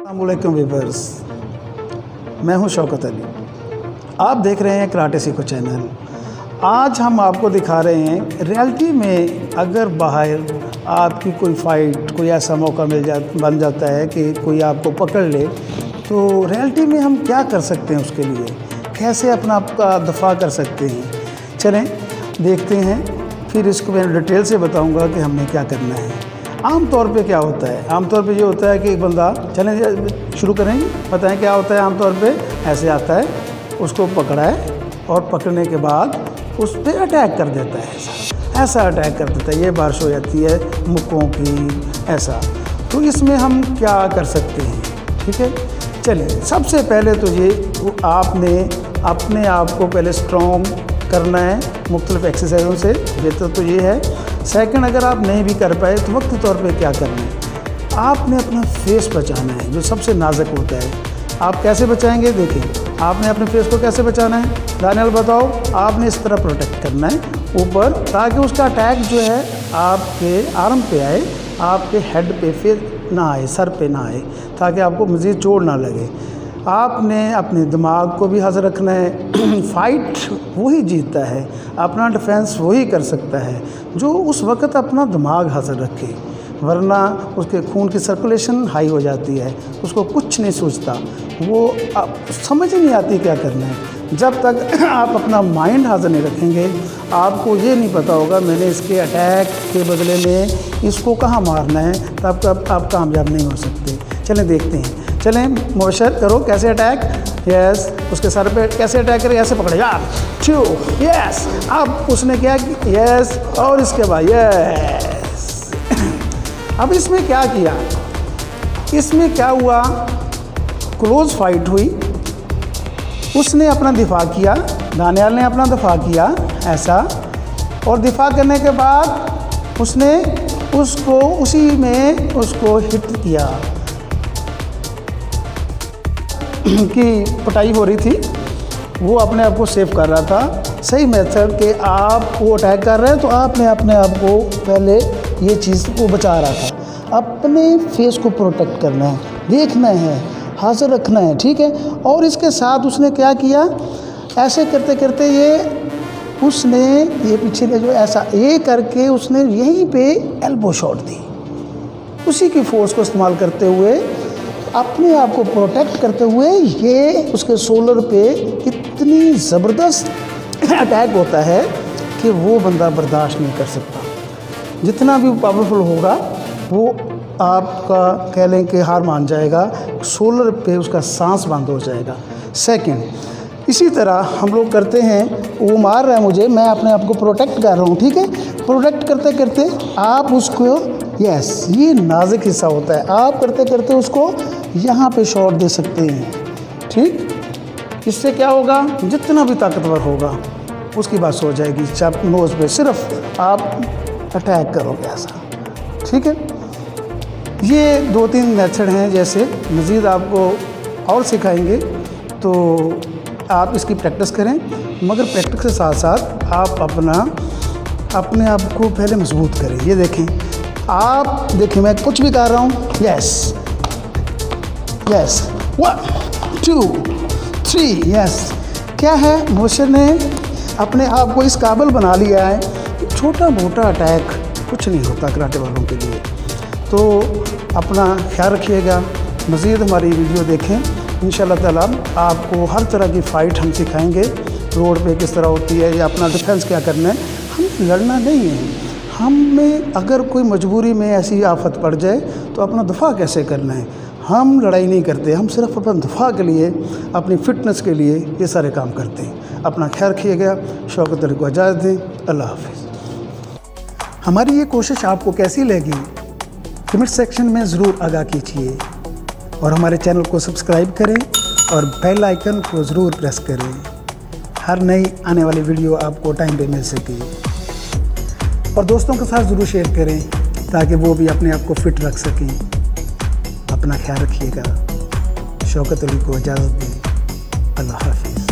अस्सलामुअलैकुम व्यूअर्स, मैं हूं शौकत अली। आप देख रहे हैं कराटे सीखो चैनल। आज हम आपको दिखा रहे हैं रियलिटी में अगर बाहर आपकी कोई फ़ाइट, कोई ऐसा मौका बन जाता है कि कोई आपको पकड़ ले, तो रियलिटी में हम क्या कर सकते हैं, उसके लिए कैसे अपना आपका दफ़ा कर सकते हैं। चलें देखते हैं, फिर इसको मैं डिटेल से बताऊंगा कि हमने क्या करना है। आम तौर पे क्या होता है, आम तौर पे ये होता है कि एक बंदा, चलें शुरू करेंगे, बताएं क्या होता है। आम तौर पे ऐसे आता है, उसको पकड़ा है और पकड़ने के बाद उस पर अटैक कर देता है। ऐसा अटैक कर देता है, ये बारिश हो जाती है मुक्कों की, ऐसा। तो इसमें हम क्या कर सकते हैं, ठीक है। चलिए सबसे पहले तो ये आपने अपने आप को पहले स्ट्रॉन्ग करना है मुख्तलिफ एक्सरसाइजों से। बेहतर तो ये है। सेकंड, अगर आप नहीं भी कर पाए तो वक्ती तौर पे क्या करना है, आपने अपना फेस बचाना है, जो सबसे नाजुक होता है। आप कैसे बचाएंगे, देखिए आपने अपने फेस को कैसे बचाना है। दानियाल बताओ। आपने इस तरह प्रोटेक्ट करना है ऊपर, ताकि उसका अटैक जो है आपके आर्म पे आए, आपके हेड पे फिर ना आए, सर पे ना आए, ताकि आपको मज़ीद चोट ना लगे। आपने अपने दिमाग को भी हाज़िर रखना है। फ़ाइट वही जीतता है, अपना डिफेंस वही कर सकता है जो उस वक़्त अपना दिमाग हाज़िर रखे, वरना उसके खून की सर्कुलेशन हाई हो जाती है, उसको कुछ नहीं सोचता, वो समझ ही नहीं आती क्या करना है। जब तक आप अपना माइंड हाज़िर नहीं रखेंगे, आपको ये नहीं पता होगा मैंने इसके अटैक के बदले में इसको कहाँ मारना है, तब तक आप कामयाब नहीं हो सकते। चलें देखते हैं। चलें मुबशर करो कैसे अटैक। यस, उसके सर पे कैसे अटैक करें, ऐसे पकड़े यार, टू, यस। अब उसने क्या किया, यस, और इसके बाद यस। अब इसमें क्या किया, इसमें क्या हुआ, क्लोज फाइट हुई, उसने अपना दिफा किया, दानियाल ने अपना दिफा किया ऐसा, और दिफा करने के बाद उसने उसको उसी में उसको हिट किया कि पिटाई हो रही थी, वो अपने आप को सेव कर रहा था। सही मेथड के आप वो अटैक कर रहे हैं तो आपने अपने आप को पहले ये चीज़ को बचा रहा था। अपने फेस को प्रोटेक्ट करना है, देखना है, हाजिर रखना है, ठीक है। और इसके साथ उसने क्या किया, ऐसे करते करते उसने ये पीछे ले जो ऐसा ये करके उसने यहीं पे एल्बो शॉट दी, उसी की फोर्स को इस्तेमाल करते हुए अपने आप को प्रोटेक्ट करते हुए। ये उसके शोल्डर पे इतनी ज़बरदस्त अटैक होता है कि वो बंदा बर्दाश्त नहीं कर सकता। जितना भी पावरफुल होगा वो आपका कह लें कि हार मान जाएगा, शोल्डर पे उसका सांस बंद हो जाएगा। सेकंड, इसी तरह हम लोग करते हैं, वो मार रहा है मुझे, मैं अपने आप को प्रोटेक्ट कर रहा हूँ, ठीक है। प्रोटेक्ट करते करते आप उसको, यस, ये नाजुक हिस्सा होता है, आप करते करते उसको यहाँ पे शॉट दे सकते हैं, ठीक। इससे क्या होगा, जितना भी ताकतवर होगा उसकी बात सो जाएगी। चाप नोज़ पे सिर्फ आप अटैक करोगे ऐसा, ठीक है। ये 2-3 मेथड हैं, जैसे मज़ीद आपको और सिखाएंगे, तो आप इसकी प्रैक्टिस करें। मगर प्रैक्टिस के साथ साथ आप अपने आप को पहले मजबूत करें। ये देखें, आप देखिए मैं कुछ भी कर रहा हूँ, यस यस, 1 2 3, यस। क्या है, मोशन ने अपने आप को इस काबिल बना लिया है, छोटा मोटा अटैक कुछ नहीं होता कराटे वालों के लिए। तो अपना ख्याल रखिएगा, मज़ीद हमारी वीडियो देखें। इंशाअल्लाह ताला आपको हर तरह की फ़ाइट हम सिखाएंगे, रोड पे किस तरह होती है, या अपना डिफेंस क्या करना है। हम लड़ना नहीं है, हमें अगर कोई मजबूरी में ऐसी आफत पड़ जाए तो अपना दफ़ा कैसे करना है। हम लड़ाई नहीं करते, हम सिर्फ अपना दफ़ा के लिए, अपनी फ़िटनेस के लिए ये सारे काम करते हैं। अपना ख्याल रखिएगा। शौकत अली को इजाज़त दें। अल्लाह हाफ़िज़। हमारी ये कोशिश आपको कैसी लगी, कमेंट सेक्शन में ज़रूर आगाह कीजिए, और हमारे चैनल को सब्सक्राइब करें और बेल आइकन को ज़रूर प्रेस करें, हर नई आने वाली वीडियो आपको टाइम पे मिल सके। और दोस्तों के साथ ज़रूर शेयर करें, ताकि वो भी अपने आप को फिट रख सकें। अपना ख्याल रखिएगा। शौकत अली को इजाज़त दें। अल्लाह हाफ़िज़।